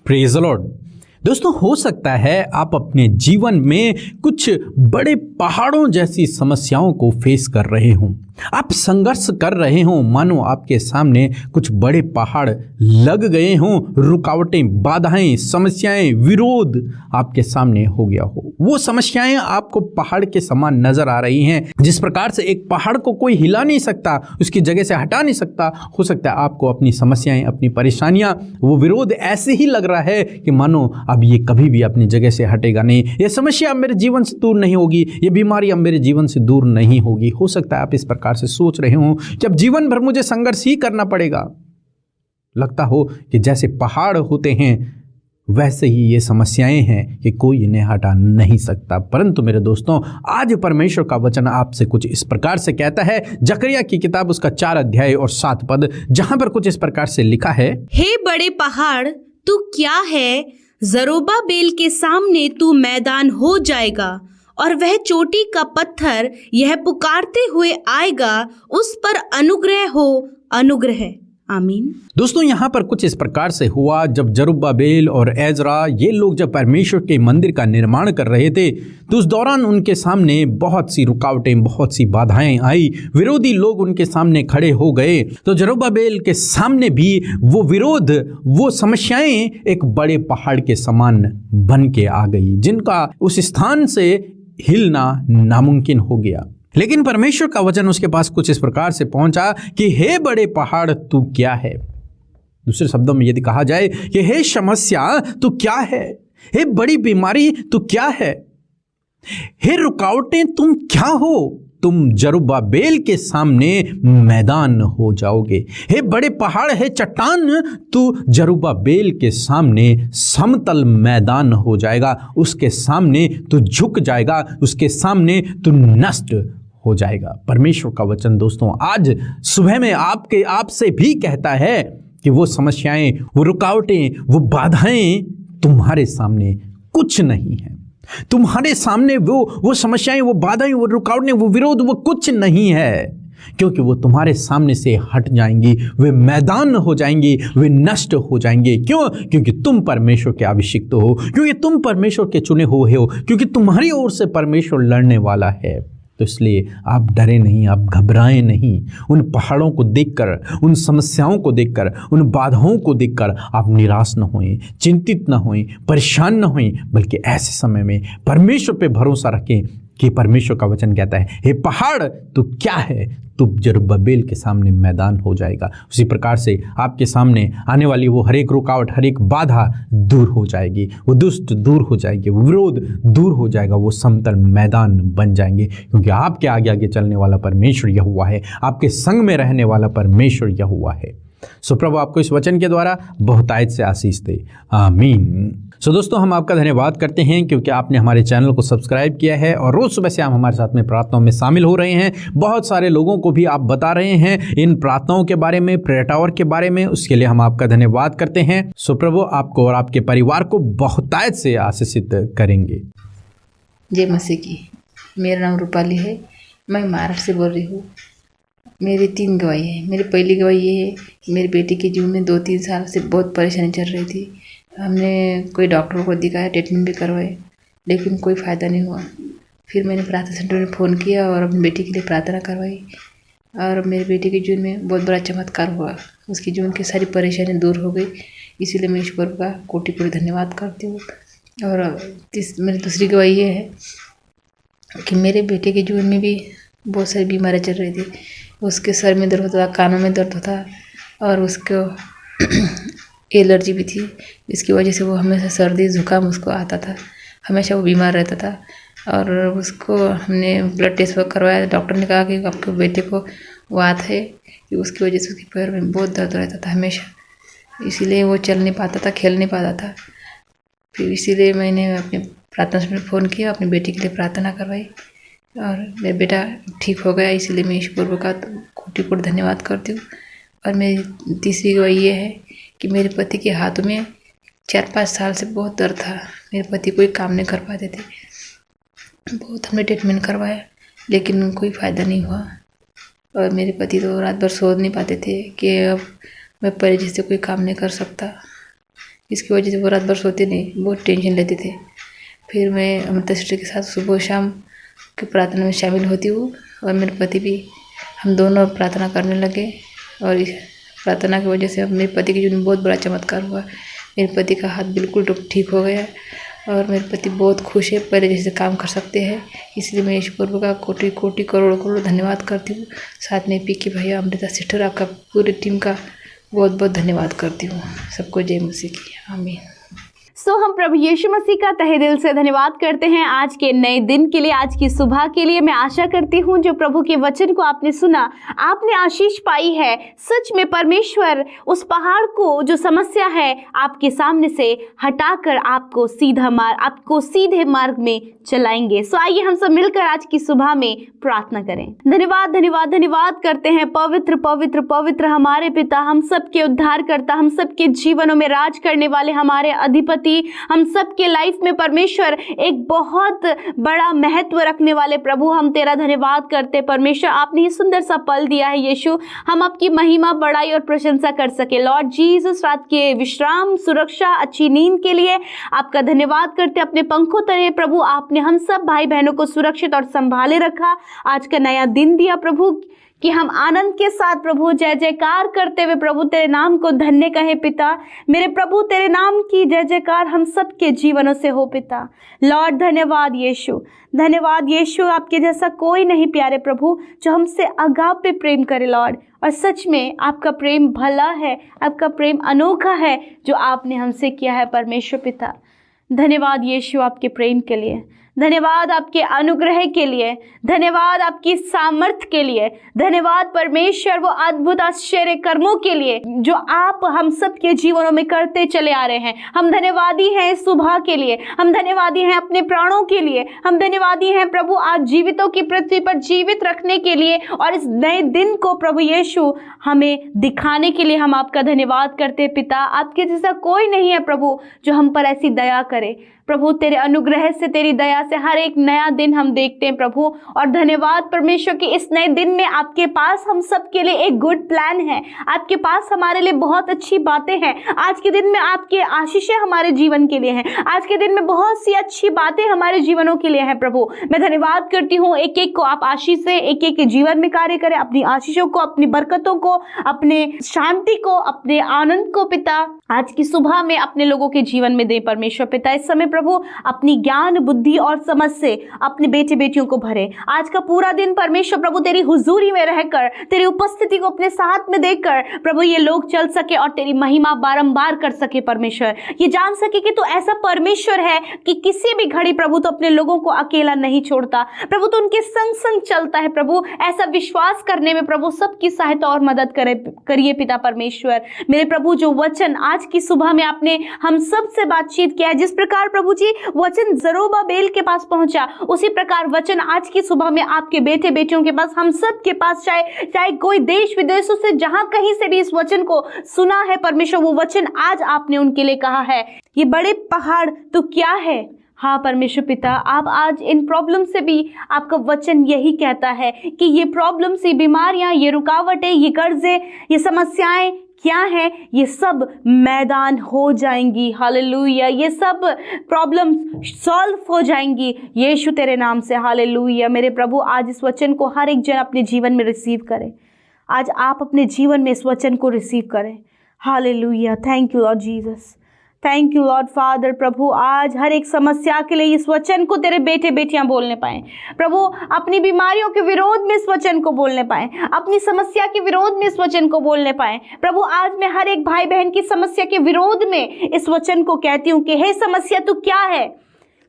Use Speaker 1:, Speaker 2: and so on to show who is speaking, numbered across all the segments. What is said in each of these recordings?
Speaker 1: Praise the Lord. दोस्तों, हो सकता है आप अपने जीवन में कुछ बड़े पहाड़ों जैसी समस्याओं को फेस कर रहे हों। आप संघर्ष कर रहे हों, मानो आपके सामने कुछ बड़े पहाड़ लग गए हों, रुकावटें, बाधाएं, समस्याएं, विरोध आपके सामने हो गया हो। वो समस्याएं आपको पहाड़ के समान नजर आ रही हैं। जिस प्रकार से एक पहाड़ को कोई हिला नहीं सकता, उसकी जगह से हटा नहीं सकता, हो सकता है आपको अपनी समस्याएं, अपनी परेशानियां, वो विरोध ऐसे ही लग रहा है कि मानो अब ये कभी भी अपनी जगह से हटेगा नहीं, ये समस्या अब मेरे जीवन से दूर नहीं होगी, ये बीमारी अब मेरे जीवन से दूर नहीं होगी। हो सकता है आप इस प्रकार से सोच रहे हो कि अब जीवन भर मुझे संघर्ष ही करना पड़ेगा। लगता हो कि जैसे पहाड़ होते हैं वैसे ही ये समस्याएं हैं कि कोई इन्हें हटा नहीं सकता। परंतु मेरे दोस्तों, आज परमेश्वर का वचन आपसे कुछ इस प्रकार से कहता है, जकरिया की किताब उसका 4 अध्याय और 7 पद, जहां पर कुछ इस प्रकार से लिखा है,
Speaker 2: हे बड़े पहाड़, तू क्या है? जरुब्बाबेल के सामने तू मैदान हो जाएगा और वह चोटी का पत्थर यह पुकारते हुए आएगा, उस पर अनुग्रह हो, अनुग्रह। आमीन।
Speaker 1: दोस्तों, यहाँ पर कुछ इस प्रकार से हुआ, जब जरुब्बाबेल और एजरा ये लोग जब परमेश्वर के मंदिर का निर्माण कर रहे थे तो उस दौरान उनके सामने बहुत सी रुकावटें, बहुत सी बाधाएं आई, विरोधी लोग उनके सामने खड़े हो गए। तो जरुब्बाबेल के सामने भी वो विरोध, वो समस्याएं एक बड़े पहाड़ के समान बन के आ गई, जिनका उस स्थान से हिलना नामुमकिन हो गया। लेकिन परमेश्वर का वचन उसके पास कुछ इस प्रकार से पहुंचा कि हे बड़े पहाड़, तू क्या है? दूसरे शब्दों में यदि कहा जाए कि हे समस्या, तू क्या है? हे बड़ी बीमारी, तू क्या है? हे रुकावटें, तुम क्या हो? तुम जरुब्बाबेल के सामने मैदान हो जाओगे। हे बड़े पहाड़, हे चट्टान, तू जरुब्बाबेल के सामने समतल मैदान हो जाएगा, उसके सामने तू झुक जाएगा, उसके सामने तू नष्ट हो जाएगा। परमेश्वर का वचन दोस्तों आज सुबह में आपसे भी कहता है कि वो समस्याएं, वो रुकावटें, वो बाधाएं तुम्हारे सामने कुछ नहीं है। तुम्हारे सामने वो समस्याएं, वो बाधाएं, वो रुकावटें, वो विरोध, वो कुछ नहीं है, क्योंकि वो तुम्हारे सामने से हट जाएंगी, वे मैदान हो जाएंगी, वे नष्ट हो जाएंगे। क्यों? क्योंकि तुम परमेश्वर के अभिषिक्त हो, क्योंकि तुम परमेश्वर के चुने हुए हो, क्योंकि तुम्हारी ओर से परमेश्वर लड़ने वाला है। तो इसलिए आप डरे नहीं, आप घबराएं नहीं। उन पहाड़ों को देखकर, उन समस्याओं को देखकर, उन बाधाओं को देखकर आप निराश न होएं, चिंतित न होएं, परेशान न होएं, बल्कि ऐसे समय में परमेश्वर पे भरोसा रखें कि परमेश्वर का वचन कहता है, हे पहाड़, तू क्या है? तू जरुब्बाबेल के सामने मैदान हो जाएगा। उसी प्रकार से आपके सामने आने वाली वो हर एक रुकावट, हर एक बाधा दूर हो जाएगी, वो दुष्ट दूर हो जाएगी, वो विरोध दूर हो जाएगा, वो समतल मैदान बन जाएंगे, क्योंकि आपके आगे आगे चलने वाला परमेश्वर यहोवा है, आपके संग में रहने वाला परमेश्वर यहोवा है। सो प्रभु आपको इस वचन के द्वारा बहुतायत से आशीष दे। आमीन। सो दोस्तों, हम आपका धन्यवाद करते हैं क्योंकि आपने हमारे चैनल को सब्सक्राइब किया है और रोज़ सुबह से आप हमारे साथ में प्रार्थनाओं में शामिल हो रहे हैं। बहुत सारे लोगों को भी आप बता रहे हैं इन प्रार्थनाओं के बारे में, प्रेयर टावर के बारे में, उसके लिए हम आपका धन्यवाद करते हैं। सो प्रभु आपको और आपके परिवार को बहुतायत से आशीषित करेंगे।
Speaker 3: जय मसीह की। मेरा नाम रूपाली है, मैं महाराष्ट्र से बोल रही हूँ। मेरी 3 गवाही है। मेरी पहली गवाही ये है कि मेरी बेटी के जीवन में 2-3 साल से बहुत परेशानी चल रही थी। हमने कोई डॉक्टरों को दिखाया, ट्रीटमेंट भी करवाए, लेकिन कोई फ़ायदा नहीं हुआ। फिर मैंने प्रार्थना सेंटर में फ़ोन किया और अपनी बेटी के लिए प्रार्थना करवाई और मेरी बेटी के जीवन में बहुत बड़ा चमत्कार हुआ। उसके जीवन की सारी परेशानी दूर हो गई। इसीलिए मैं ईश्वर का कोटि धन्यवाद करती हूँ। और मेरी दूसरी गवाही ये है कि मेरे बेटे के जीवन में भी बहुत सारी बीमारियाँ चल रही थी। उसके सर में दर्द होता था, कानों में दर्द होता और उसको एलर्जी भी थी, इसकी वजह से वो हमेशा सर्दी जुकाम उसको आता था, हमेशा वो बीमार रहता था। और उसको हमने ब्लड टेस्ट करवाया, डॉक्टर ने कहा कि आपके बेटे को वात है, कि उसकी वजह से उसके पैर में बहुत दर्द रहता था हमेशा, इसीलिए वो चल नहीं पाता था, खेल नहीं पाता था। फिर इसीलिए मैंने अपने प्रार्थना में फ़ोन किया, अपनी बेटी के लिए प्रार्थना करवाई और मेरा बेटा ठीक हो गया। इसीलिए मैं ईश्वर का कोटि धन्यवाद करती हूँ। और मेरी तीसरी गवाही ये है कि मेरे पति के हाथों में 4-5 साल से बहुत दर्द था। मेरे पति कोई काम नहीं कर पाते थे, बहुत हमने ट्रीटमेंट करवाया लेकिन कोई फ़ायदा नहीं हुआ। और मेरे पति तो रात भर सो नहीं पाते थे कि अब मैं पहले जैसे कोई काम नहीं कर सकता। इसकी वजह से वो रात भर सोते नहीं, बहुत टेंशन लेते थे। फिर मैं अमृता सिस्टर के साथ सुबह शाम की प्रार्थना में शामिल होती हूँ और मेरे पति भी, हम दोनों प्रार्थना करने लगे और इस प्रार्थना की वजह से मेरे पति के जीवन में बहुत बड़ा चमत्कार हुआ। मेरे पति का हाथ बिल्कुल ठीक हो गया और मेरे पति बहुत खुश है, पहले जैसे काम कर सकते हैं। इसलिए मैं ईश्वर प्रभु का कोटि कोटि करोड़ करोड़ धन्यवाद करती हूँ। साथ में पीके भैया, अमृता सिस्टर, आपका पूरी टीम का बहुत बहुत धन्यवाद करती हूँ। सबको जय मसीह की, आमीन।
Speaker 2: हम प्रभु यीशु मसीह का तहे दिल से धन्यवाद करते हैं आज के नए दिन के लिए, आज की सुबह के लिए। मैं आशा करती हूँ जो प्रभु के वचन को आपने सुना, आपने आशीष पाई है। सच में परमेश्वर उस पहाड़ को, जो समस्या है, आपके सामने से हटाकर आपको सीधे मार्ग में चलाएंगे। आइए हम सब मिलकर आज की सुबह में प्रार्थना करें। धन्यवाद धन्यवाद धन्यवाद करते हैं पवित्र पवित्र पवित्र हमारे पिता, हम सबके उद्धारकर्ता, हम सबके जीवनों में राज करने वाले हमारे अधिपति, हम सबके लाइफ में परमेश्वर एक बहुत बड़ा महत्व रखने वाले प्रभु, हम तेरा धन्यवाद करते परमेश्वर। आपने ये सुंदर सा पल दिया है यीशु, हम आपकी महिमा, बड़ाई और प्रशंसा कर सके। लॉर्ड जीसस, रात के विश्राम, सुरक्षा, अच्छी नींद के लिए आपका धन्यवाद करते। अपने पंखों तले प्रभु आपने हम सब भाई बहनों को सुरक्षित और संभाले रखा। आज का नया दिन दिया प्रभु कि हम आनंद के साथ प्रभु जय जयकार करते हुए प्रभु तेरे नाम को धन्य कहे पिता। मेरे प्रभु तेरे नाम की जय जयकार हम सबके जीवनों से हो पिता। लॉर्ड धन्यवाद यीशु, धन्यवाद यीशु। आपके जैसा कोई नहीं प्यारे प्रभु जो हमसे अगाप पे प्रेम करे लॉर्ड। और सच में आपका प्रेम भला है, आपका प्रेम अनोखा है जो आपने हमसे किया है परमेश्वर पिता। धन्यवाद यीशु आपके प्रेम के लिए, धन्यवाद आपके अनुग्रह के लिए, धन्यवाद आपकी सामर्थ्य के लिए, धन्यवाद परमेश्वर वो अद्भुत आश्चर्य कर्मों के लिए जो आप हम सब के जीवनों में करते चले आ रहे हैं। हम धन्यवादी हैं इस सुबह के लिए, हम धन्यवादी हैं अपने प्राणों के लिए, हम धन्यवादी हैं प्रभु आज जीवितों की पृथ्वी पर जीवित रखने के लिए और इस नए दिन को प्रभु यीशु हमें दिखाने के लिए हम आपका धन्यवाद करते हैं पिता। आपके जैसा कोई नहीं है प्रभु जो हम पर ऐसी दया करे प्रभु। तेरे अनुग्रह से, तेरी दया से हर एक नया दिन हम देखते हैं प्रभु। और धन्यवाद परमेश्वर कि इस नए दिन में आपके पास हम सब के लिए एक गुड प्लान है, आपके पास हमारे लिए बहुत अच्छी बातें हैं। आज के दिन में आपके आशीषें हमारे जीवन के लिए हैं, आज के दिन में बहुत सी अच्छी बातें हमारे जीवनों के लिए हैं प्रभु। मैं धन्यवाद करती हूँ, एक एक को आप आशीष से एक एक के जीवन में कार्य करें, अपनी आशीषों को, अपनी बरकतों को, अपने शांति को, अपने आनंद को पिता आज की सुबह में अपने लोगों के जीवन में दे परमेश्वर पिता। इस समय प्रभु अपनी ज्ञान, बुद्धि और समझ से अपने बेटे बेटियों को भरे। आज का पूरा दिन परमेश्वर प्रभु तेरी हुजूरी में रहकर, तेरी उपस्थिति को अपने साथ में देखकर प्रभु ये लोग चल सके और तेरी महिमा बारंबार कर सके परमेश्वर। ये जान सके कि तू ऐसा परमेश्वर है कि किसी भी घड़ी प्रभु तो अपने लोगों को अकेला नहीं छोड़ता प्रभु, तो उनके संग संग चलता है प्रभु। ऐसा विश्वास करने में प्रभु सबकी सहायता और मदद करिए पिता परमेश्वर। मेरे प्रभु जो वचन आज की सुबह में आपने हम सब से बातचीत किया है, जिस प्रकार प्रभु जी वचन जरुब्बाबेल के पास पहुंचा, उसी प्रकार वचन आज की सुबह में आपके बेटे बेटियों के पास, हम सब के पास, चाहे कोई देश विदेशों से जहां कहीं से भी इस वचन को सुना है परमेश्वर, वो वचन आज आपने उनके लिए कहा है। ये बड़े पहाड़ तो क्या है। हाँ परमेश्वर पिता, आप आज इन प्रॉब्लम से भी आपका वचन यही कहता है कि ये प्रॉब्लम्स, ये बीमारियां, ये रुकावटें, ये कर्जे, ये समस्याएं क्या है, ये सब मैदान हो जाएंगी। हालेलुया। ये सब प्रॉब्लम्स सॉल्व हो जाएंगी यीशु तेरे नाम से। हालेलुया। मेरे प्रभु आज इस वचन को हर एक जन अपने जीवन में रिसीव करे। आज आप अपने जीवन में इस वचन को रिसीव करें। Hallelujah. Thank you lord Jesus, thank you lord father. प्रभु आज हर एक समस्या के लिए इस वचन को तेरे बेटे बेटियां बोलने पाएं प्रभु, अपनी बीमारियों के विरोध में इस वचन को बोलने पाएं, अपनी समस्या के विरोध में इस वचन को बोलने पाएं प्रभु। आज मैं हर एक भाई बहन की समस्या के विरोध में इस वचन को कहती हूँ कि हे समस्या तू क्या है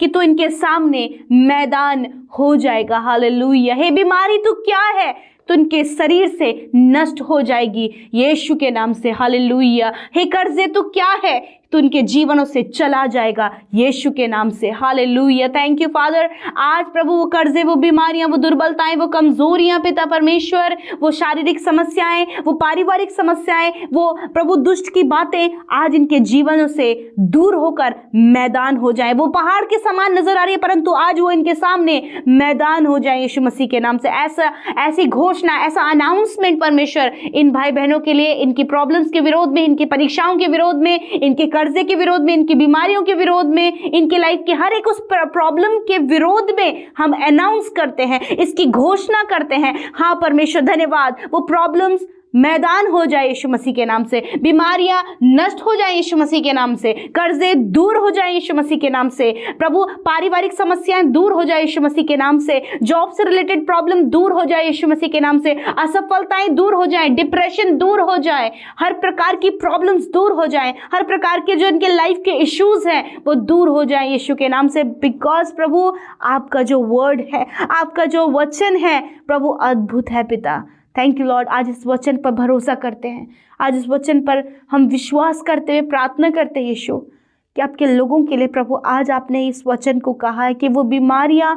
Speaker 2: कि तू इनके सामने मैदान हो जाएगा। हालेलुया। हे बीमारी तू क्या है, तो उनके शरीर से नष्ट हो जाएगी यीशु के नाम से। हालेलुया। हे कर्जे तू क्या है, तो उनके जीवनों से चला जाएगा यीशु के नाम से। हालेलुया। Thank you father. आज प्रभु वो कर्जे, वो बीमारियां, वो दुर्बलताएं, वो कमजोरियां पिता परमेश्वर, वो शारीरिक समस्याएं, वो पारिवारिक समस्याएं, वो प्रभु दुष्ट की बातें आज इनके जीवनों से दूर होकर मैदान हो जाए। वो पहाड़ के समान नजर आ रही है परंतु आज वो इनके सामने मैदान हो जाए यीशु मसीह के नाम से। ऐसी घोषणा, ऐसा अनाउंसमेंट परमेश्वर इन भाई बहनों के लिए, इनकी प्रॉब्लम्स के विरोध में, इनकी परीक्षाओं के विरोध में, इनके कर्जे के विरोध में, इनकी बीमारियों के विरोध में, इनकी लाइफ के हर एक उस प्रॉब्लम के विरोध में हम अनाउंस करते हैं, इसकी घोषणा करते हैं। हाँ परमेश्वर धन्यवाद, वो प्रॉब्लम्स मैदान हो जाए यीशु मसीह के नाम से, बीमारियां नष्ट हो जाए यीशु मसीह के नाम से, कर्जे दूर हो जाए यीशु मसीह के नाम से, प्रभु पारिवारिक समस्याएं दूर हो जाए यीशु मसीह के नाम से, जॉब से रिलेटेड प्रॉब्लम दूर हो जाए यीशु मसीह के नाम से, असफलताएं दूर हो जाए, डिप्रेशन दूर हो जाए, हर प्रकार की प्रॉब्लम्स दूर हो जाए, हर प्रकार के जो इनके लाइफ के इश्यूज हैं वो दूर हो जाए यीशु के नाम से। बिकॉज प्रभु आपका जो वर्ड है, आपका जो वचन है प्रभु अद्भुत है पिता। Thank you Lord. आज इस वचन पर भरोसा करते हैं, आज इस वचन पर हम विश्वास करते हुए प्रार्थना करते हैं यीशु कि आपके लोगों के लिए प्रभु आज आपने इस वचन को कहा है कि वो बीमारियां,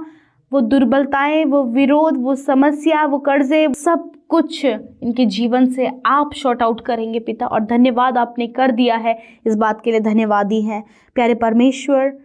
Speaker 2: वो दुर्बलताएं, वो विरोध, वो समस्या, वो कर्जे, सब कुछ इनके जीवन से आप शॉर्ट आउट करेंगे पिता। और धन्यवाद आपने कर दिया है, इस बात के लिए धन्यवादी हैं। प्यारे परमेश्वर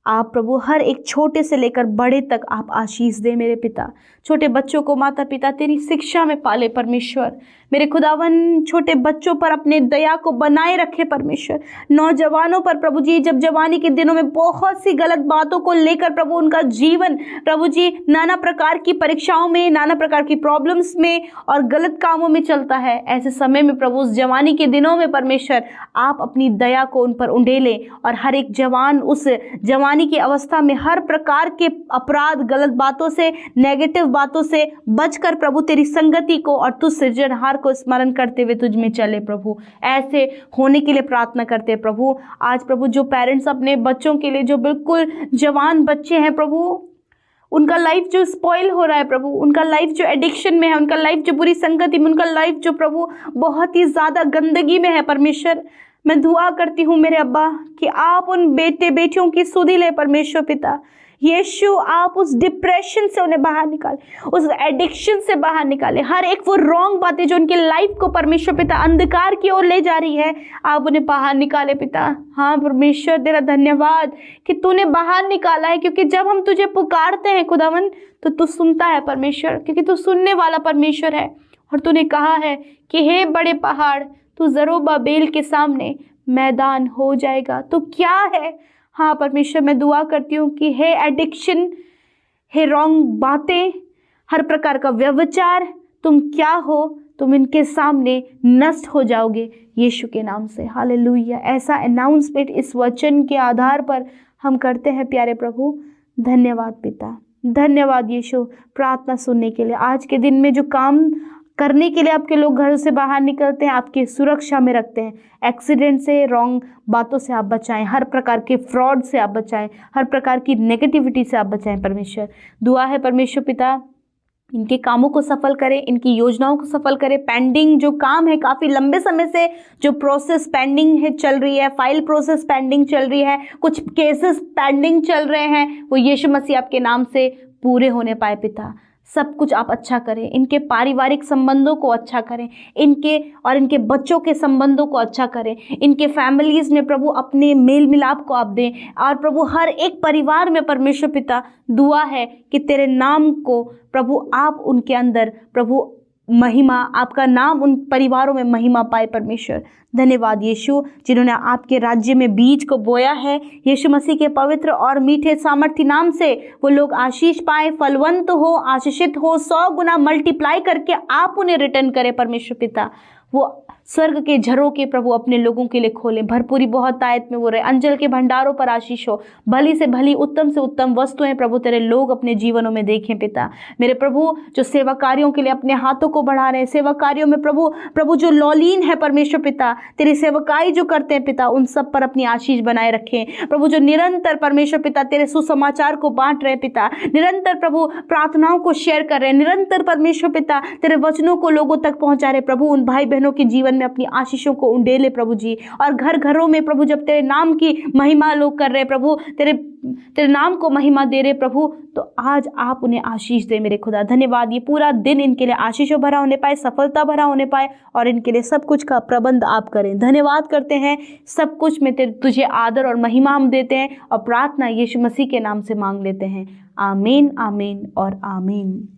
Speaker 2: आप प्रभु हर एक छोटे से लेकर बड़े तक आप आशीष दें मेरे पिता। छोटे बच्चों को माता पिता तेरी शिक्षा में पाले परमेश्वर। मेरे खुदावन छोटे बच्चों पर अपने दया को बनाए रखे परमेश्वर। नौजवानों पर प्रभु जी जब जवानी के दिनों में बहुत सी गलत बातों को लेकर प्रभु उनका जीवन प्रभु जी नाना प्रकार की परीक्षाओं में, नाना प्रकार की प्रॉब्लम्स में और गलत कामों में चलता है, ऐसे समय में प्रभु उस जवानी के दिनों में परमेश्वर आप अपनी दया को उन पर उंडेलें और हर एक जवान उस जवानी की अवस्था में हर प्रकार के अपराध, गलत बातों से, नेगेटिव बातों से बचकर प्रभु तेरी संगति को और तुझ सृजनहार को स्मरण करते हुए तुझ में चले प्रभु। ऐसे होने के लिए प्रार्थना करते हैं प्रभु। आज प्रभु जो पेरेंट्स अपने बच्चों के लिए, जो बिल्कुल जवान बच्चे हैं प्रभु, उनका लाइफ जो स्पॉइल हो रहा है प्रभु, उनका लाइफ जो एडिक्शन में है, उनका लाइफ जो बुरी संगति में, उनका लाइफ जो प्रभु बहुत ही ज़्यादा गंदगी में है परमेश्वर, मैं दुआ करती हूँ मेरे अब्बा कि आप उन बेटे बेटियों की सुधि ले परमेश्वर पिता। यीशु आप उस डिप्रेशन से उन्हें बाहर निकाले, उस एडिक्शन से बाहर निकाले, हर एक वो रॉन्ग बातें जो उनके लाइफ को परमेश्वर पिता अंधकार की ओर ले जा रही है, आप उन्हें बाहर निकाले पिता। हाँ परमेश्वर तेरा धन्यवाद कि तूने बाहर निकाला है, क्योंकि जब हम तुझे पुकारते हैं खुदावन तो तू सुनता है परमेश्वर, क्योंकि तू सुनने वाला परमेश्वर है। और तूने कहा है कि हे बड़े पहाड़ तू जरुब्बाबेल के सामने मैदान हो जाएगा। तो क्या है? हाँ परमेश्वर मैं दुआ करती हूँ कि हे एडिक्शन, हे रॉन्ग बातें, हर प्रकार का व्यभिचार, तुम क्या हो, तुम इनके सामने नष्ट हो जाओगे यीशु के नाम से। हालेलुया। ऐसा अनाउंसमेंट इस वचन के आधार पर हम करते हैं प्यारे प्रभु। धन्यवाद पिता, धन्यवाद यीशु प्रार्थना सुनने के लिए। आज के दिन में जो काम करने के लिए आपके लोग घर से बाहर निकलते हैं, आपकी सुरक्षा में रखते हैं। एक्सीडेंट से, रॉन्ग बातों से आप बचाएं, हर प्रकार के फ्रॉड से आप बचाएं, हर प्रकार की नेगेटिविटी से आप बचाएं परमेश्वर। दुआ है परमेश्वर पिता इनके कामों को सफल करें, इनकी योजनाओं को सफल करें। पेंडिंग जो काम है, काफ़ी लंबे समय से जो प्रोसेस पेंडिंग है चल रही है, फाइल प्रोसेस पेंडिंग चल रही है, कुछ केसेस पेंडिंग चल रहे हैं, वो यीशु मसीह आपके नाम से पूरे होने पाए पिता। सब कुछ आप अच्छा करें, इनके पारिवारिक संबंधों को अच्छा करें, इनके और इनके बच्चों के संबंधों को अच्छा करें, इनके फैमिलीज़ में प्रभु अपने मेल मिलाप को आप दें। और प्रभु हर एक परिवार में परमेश्वर पिता दुआ है कि तेरे नाम को प्रभु आप उनके अंदर प्रभु महिमा, आपका नाम उन परिवारों में महिमा पाए परमेश्वर। धन्यवाद यीशु जिन्होंने आपके राज्य में बीज को बोया है, यीशु मसीह के पवित्र और मीठे सामर्थ्य नाम से वो लोग आशीष पाए, फलवंत हो, आशीषित हो, 100 गुना मल्टीप्लाई करके आप उन्हें रिटर्न करें परमेश्वर पिता। वो स्वर्ग के झरोके प्रभु अपने लोगों के लिए खोलें, भरपूरी बहुत आयत में वो रहे, अंजल के भंडारों पर आशीष हो, भली से भली, उत्तम से उत्तम वस्तुएं प्रभु तेरे लोग अपने जीवनों में देखें पिता। मेरे प्रभु जो सेवा कार्यों के लिए अपने हाथों को बढ़ा रहे हैं, सेवा कार्यों में प्रभु जो लौलीन है परमेश्वर पिता, तेरी सेवकाई जो करते हैं पिता, उन सब पर अपनी आशीष बनाए रखें। प्रभु जो निरंतर परमेश्वर पिता तेरे सुसमाचार को बांट रहे पिता, निरंतर प्रभु प्रार्थनाओं को शेयर कर रहे हैं, निरंतर परमेश्वर पिता तेरे वचनों को लोगों तक पहुंचा रहे प्रभु, उन भाई बहनों के जीवन में अपनी आशीषों को उंडेले प्रभु जी। और घर घरों में प्रभु जब तेरे नाम की महिमा लोग कर रहे प्रभु, तेरे नाम को महिमा दे रहे प्रभु, तो आज आप उन्हें आशीष दे मेरे खुदा। धन्यवाद, ये पूरा दिन इनके लिए आशीषों भरा होने पाए, सफलता भरा होने पाए, और इनके लिए सब कुछ का प्रबंध आप करें। धन्यवाद करते हैं, सब कुछ में तुझे आदर और महिमा हम देते हैं और प्रार्थना यीशु मसीह के नाम से मांग लेते हैं। आमीन, आमीन और आमीन।